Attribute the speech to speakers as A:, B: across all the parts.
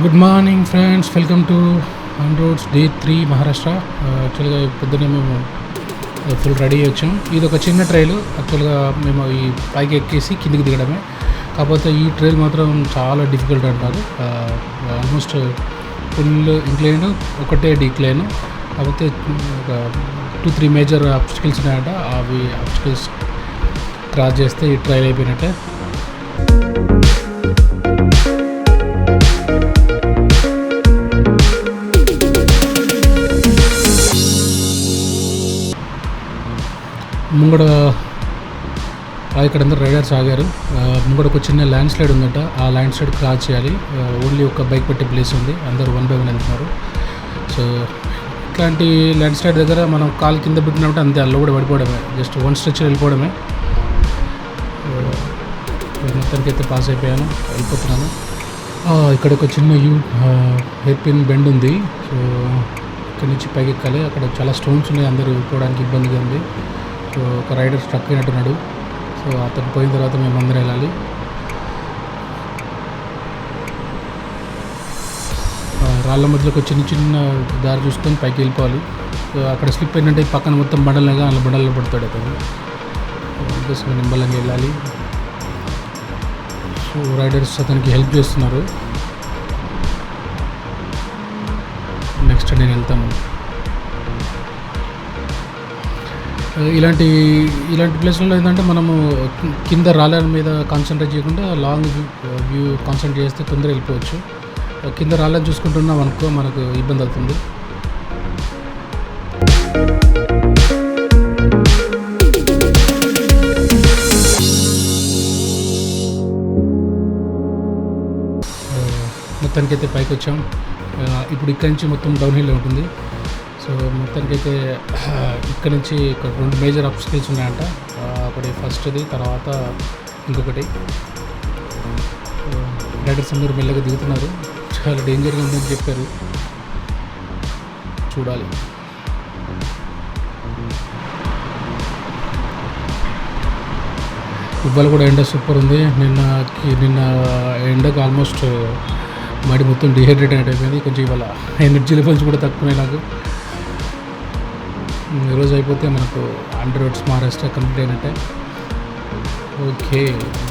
A: Good morning friends, welcome to Unroads day 3 Maharashtra. యాక్చువల్గా పొద్దున్నే మేము ఫుల్ రెడీ వచ్చాం. ఇది ఒక చిన్న ట్రైల్. యాక్చువల్గా మేము ఈ పైకి ఎక్కేసి కిందికి దిగడమే. కాకపోతే ఈ ట్రైల్ మాత్రం చాలా డిఫికల్ట్ అంటారు. ఆల్మోస్ట్ ఫుల్ ఇంక్లైన్, ఒకటే డిక్లైన్. కాకపోతే ఒక 2-3 మేజర్ ఆబ్స్టికల్స్ ఉన్నాయంట. అవి ఆబ్స్టికల్స్ క్రాస్ చేస్తే ఈ ట్రైల్ అయిపోయినట్టే. ముంగడ ఇక్కడ అందరు రైడర్స్ ఆగారు. ముంగడ ఒక చిన్న ల్యాండ్ స్లైడ్ ఉందంట. ఆ ల్యాండ్ స్లైడ్ క్రాస్ చేయాలి. ఓన్లీ ఒక బైక్ పెట్టే ప్లేస్ ఉంది. అందరూ 1 by 1 వెళ్తున్నారు. సో ఇట్లాంటి ల్యాండ్ స్లైడ్ దగ్గర మనం కాలు కింద పెట్టినప్పుడు అంతే, అల్ల కూడా పడిపోవడమే. జస్ట్ 1 స్ట్రెచ్ వెళ్ళిపోవడమే. మొత్తానికి అయితే పాస్ అయిపోయాను, వెళ్ళిపోతున్నాను. ఇక్కడ ఒక చిన్న హెయిర్ పిన్ బెండ్ ఉంది. సో ఇక్కడ నుంచి పైకి ఎక్కాలి. అక్కడ చాలా స్టోన్స్ ఉన్నాయి, అందరూ పోవడానికి ఇబ్బందిగా ఉంది. సో ఒక రైడర్ స్ట్రక్ అయినట్టున్నాడు. సో అతను పోయిన తర్వాత మేము అందరం వెళ్ళాలి. రాళ్ళ మధ్యలో ఒక చిన్న దారి చూసుకొని పైకి వెళ్ళిపోవాలి. సో అక్కడ స్లిప్ ఏంటంటే పక్కన మొత్తం బండలుగా అలా బండల్లో పడతాడు అతను. సో నిమ్మలంగా వెళ్ళాలి. సో రైడర్స్ అతనికి హెల్ప్ చేస్తున్నారు. నెక్స్ట్ నేను వెళ్తాను. ఇలాంటి ప్లేస్లలో ఏంటంటే మనము కింద రాళ్ళ మీద కాన్సన్ట్రేట్ చేయకుండా లాంగ్ వ్యూ కాన్సన్ట్రేట్ చేస్తే తొందరగా వెళ్ళిపోవచ్చు. కింద రాళ్ళని చూసుకుంటున్నాం అనుకో మనకు ఇబ్బంది అవుతుంది. మొత్తానికైతే పైకి వచ్చాం. ఇప్పుడు ఇక్కడి నుంచి మొత్తం డౌన్ హిల్ ఉంటుంది. సో మొత్తానికైతే ఇక్కడ నుంచి 2 మేజర్ ఆబ్స్టికల్స్ ఉన్నాయంట. ఒకటి ఫస్ట్ది, తర్వాత ఇంకొకటి. రైడర్స్ అందరూ మెల్లగా దిగుతున్నారు. చాలా డేంజర్గా ఉందని చెప్పారు, చూడాలి. ఇవాళ కూడా ఎండ సూపర్ ఉంది. నిన్న ఎండకు ఆల్మోస్ట్ బాడీ మొత్తం డిహైడ్రేట్ అయిపోయింది. కొంచెం ఇవాళ ఎనర్జీ లెవెల్స్ కూడా తక్కువే నాకు. ఈరోజు అయిపోతే మనకు Unroads మహారాష్ట్ర కంప్లీట్ అయినట్టే. ఓకే,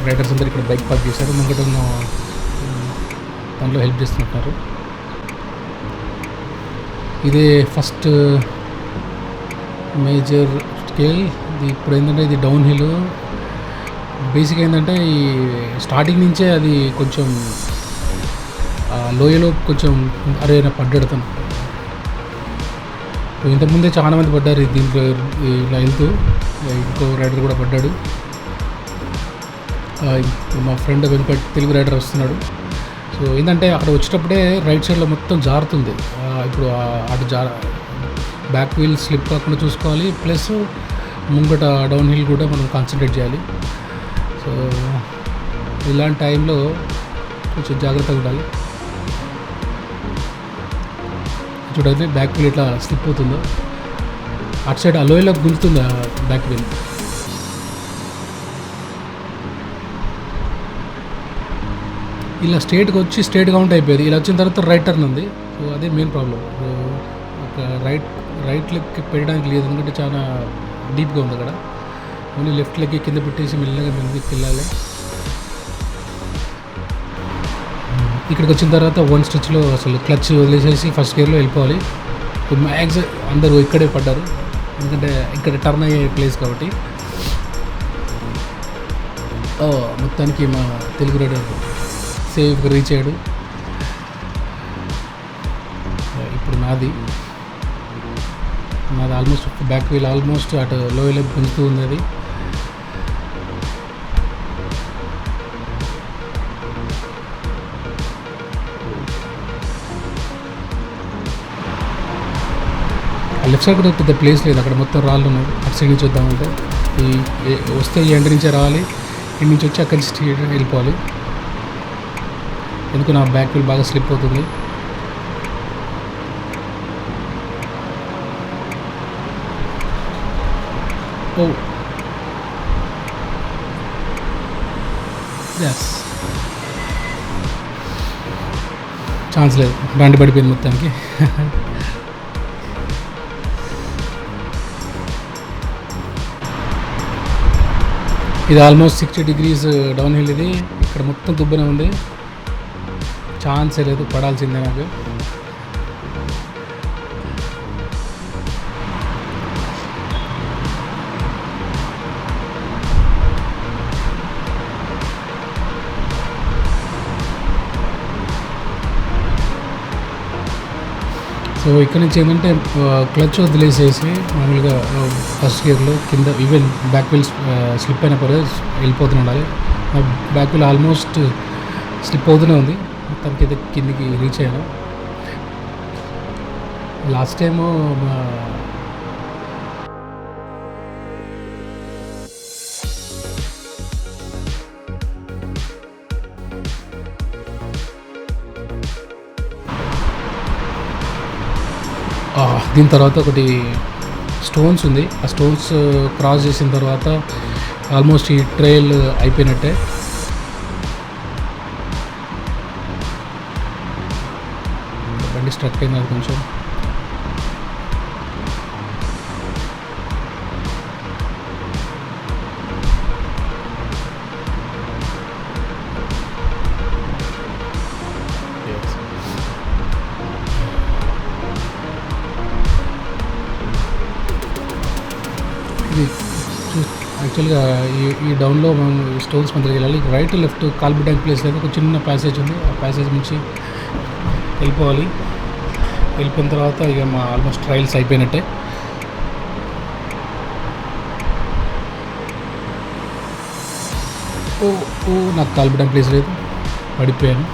A: రైడర్స్ అందరు ఇక్కడ బైక్ పార్క్ చేశారు. ముంగట ఉన్న దాంట్లో హెల్ప్ చేస్తున్నారు. ఇదే ఫస్ట్ మేజర్ స్కేల్. ఇప్పుడు ఏంటంటే ఇది డౌన్ హిల్. బేసిక్ ఏంటంటే ఈ స్టార్టింగ్ నుంచే అది కొంచెం లోయలో కొంచెం పడ్డాడుతాను. ఇంతకుముందే చాలామంది పడ్డారు దీంట్లో ఇలా వెళ్తూ. ఇంకో రైడర్ కూడా పడ్డాడు. మా ఫ్రెండ్ వెంకట్ తెలుగు రైడర్ వస్తున్నాడు. సో ఏంటంటే అక్కడ వచ్చేటప్పుడే రైట్ సైడ్లో మొత్తం జారుతుంది. ఇప్పుడు అటు బ్యాక్ వీల్ స్లిప్ కాకుండా చూసుకోవాలి. ప్లస్ ముంగట డౌన్ హిల్ కూడా మనం కాన్సన్ట్రేట్ చేయాలి. సో ఇలాంటి టైంలో కొంచెం జాగ్రత్తగా ఉండాలి. చూడండి బ్యాక్ వీల్ ఇట్లా స్లిప్ అవుతుందో, అటు సైడ్ ఆ లోయలోకి గుంజుతుంది బ్యాక్ వీల్. ఇలా స్ట్రేట్గా వచ్చి స్ట్రేట్గా ఉంటే అయిపోయేది. ఇలా వచ్చిన తర్వాత రైట్ టర్న్ ఉంది. సో అదే మెయిన్ ప్రాబ్లం. ఒక రైట్ లెగ్కి పెట్టడానికి లేదు, ఎందుకంటే చాలా డీప్గా ఉంది అక్కడ. ఓన్లీ లెఫ్ట్ లెగ్కి కింద పెట్టేసి మెల్లగా వెళ్ళాలి. ఇక్కడికి వచ్చిన తర్వాత 1 స్ట్రెచ్లో అసలు క్లచ్ వదిలేసేసి ఫస్ట్ గేర్లో వెళ్ళిపోవాలి. మ్యాక్స్ అందరూ ఇక్కడే పడ్డారు, ఎందుకంటే ఇక్కడ టర్న్ అయ్యే ప్లేస్ కాబట్టి. మొత్తానికి మా తెలుగు రైడర్ సేఫ్గా రీచ్ అయ్యాడు. ఇప్పుడు నాది ఆల్మోస్ట్ బ్యాక్ వీల్ ఆల్మోస్ట్ అటు లోయలో గుంజుతూ ఉంది. అది లెఫ్ట్ సైడ్ కూడా పెద్ద ప్లేస్ లేదు, అక్కడ మొత్తం రాళ్ళు ఉన్నాయి. అటు సైడ్ నుంచి వద్దామంటే వస్తే ఈ ఎండ్ నుంచే రావాలి. ఇంటి నుంచి వచ్చి అక్కడి నుంచి వెళ్ళిపోవాలి. ఎందుకు నా బ్యాక్ వీల్ బాగా స్లిప్ అవుతుంది. ఛాన్స్ లేదు, బండి పడిపోయింది మొత్తానికి. ఇది ఆల్మోస్ట్ 60 degrees డౌన్ హిల్. ఇది ఇక్కడ మొత్తం దుబ్బనే ఉంది, ఛాన్సే లేదు, పడాల్సిందే నాకు. సో ఇక్కడ నుంచి ఏంటంటే క్లచ్ వదిలేసేసి మామూలుగా ఫస్ట్ గేర్లో కింద ఈవెన్ బ్యాక్ వీల్ స్లిప్ అయిన పర్లేదు వెళ్ళిపోతూనే ఉండాలి. బ్యాక్ వీల్ ఆల్మోస్ట్ స్లిప్ అవుతూనే ఉంది, మొత్తానికి అయితే కిందికి రీచ్ అయ్యాను. లాస్ట్ టైము దీని తర్వాత ఒకటి స్టోన్స్ ఉంది, ఆ స్టోన్స్ క్రాస్ చేసిన తర్వాత ఆల్మోస్ట్ ఈ ట్రైల్ అయిపోయినట్టే. బండి స్ట్రక్ అయింది కొంచెం. ఇది యాక్చువల్గా ఈ డౌన్లో మనం స్టోన్స్ మధ్యకి వెళ్ళాలి. రైట్ లెఫ్ట్ కాల్ పెట్టడానికి ప్లేస్ లేదు, ఒక చిన్న ప్యాసేజ్ ఉంది, ఆ ప్యాసేజ్ నుంచి వెళ్ళిపోవాలి. వెళ్ళిపోయిన తర్వాత ఇక మా ఆల్మోస్ట్ ట్రయల్స్ అయిపోయినట్టే. నాకు కాల్ పెట్టడానికి ప్లేస్ లేదు, పడిపోయాను.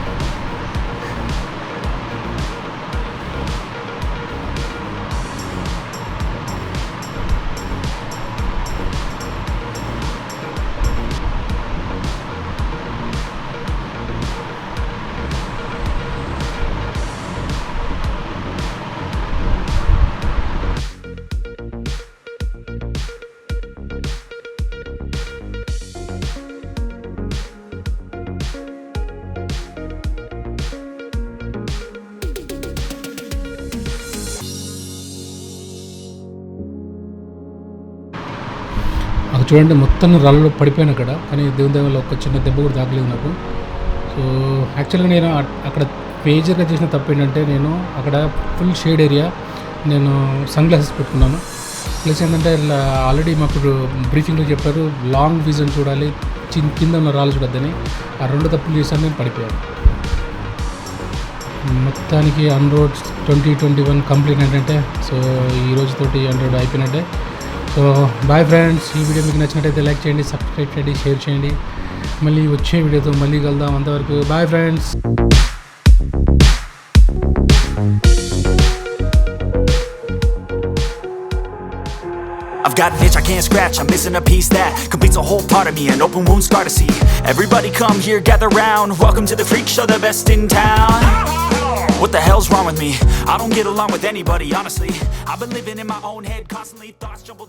A: అక్కడ చూడండి మొత్తం రాళ్ళలో పడిపోయాను అక్కడ, కానీ దేవుని దేవుళ్ళు ఒక చిన్న దెబ్బ కూడా తాగలేదు నాకు. సో యాక్చువల్గా నేను అక్కడ మేజర్గా చేసిన తప్పు ఏంటంటే, నేను అక్కడ ఫుల్ షేడ్ ఏరియా నేను సన్ గ్లాసెస్ పెట్టుకున్నాను. ప్లస్ ఏంటంటే ఆల్రెడీ మాకు బ్రీఫింగ్లో చెప్పారు లాంగ్ విజన్ చూడాలి, కింద ఉన్న రాళ్ళు చూడొద్దని. ఆ రెండు తప్పులు చేశాను, నేను పడిపోయాను. మొత్తానికి అన్రోడ్ 2021 కంప్లీట్ ఏంటంటే, సో ఈ రోజుతోటి అన్రోడ్ అయిపోయినట్టే. సో బాయ్ ఫ్రెండ్స్, ఈ వీడియో మీకు నచ్చినట్టయితే లైక్ చేయండి, సబ్స్క్రైబ్ చేయండి, షేర్ చేయండి. మళ్ళీ వచ్చే వీడియోతో మళ్ళీ కలుద్దాం. అంతవరకు bye friends.
B: I've got an itch I can't scratch, I'm missing a piece that completes a whole part of me, an open wound scar to see. Everybody come here, gather round, welcome to the freak show, the best in town. What the hell's wrong with me? I don't get along with anybody, honestly. I've been living in my own head, constantly thoughts jumbled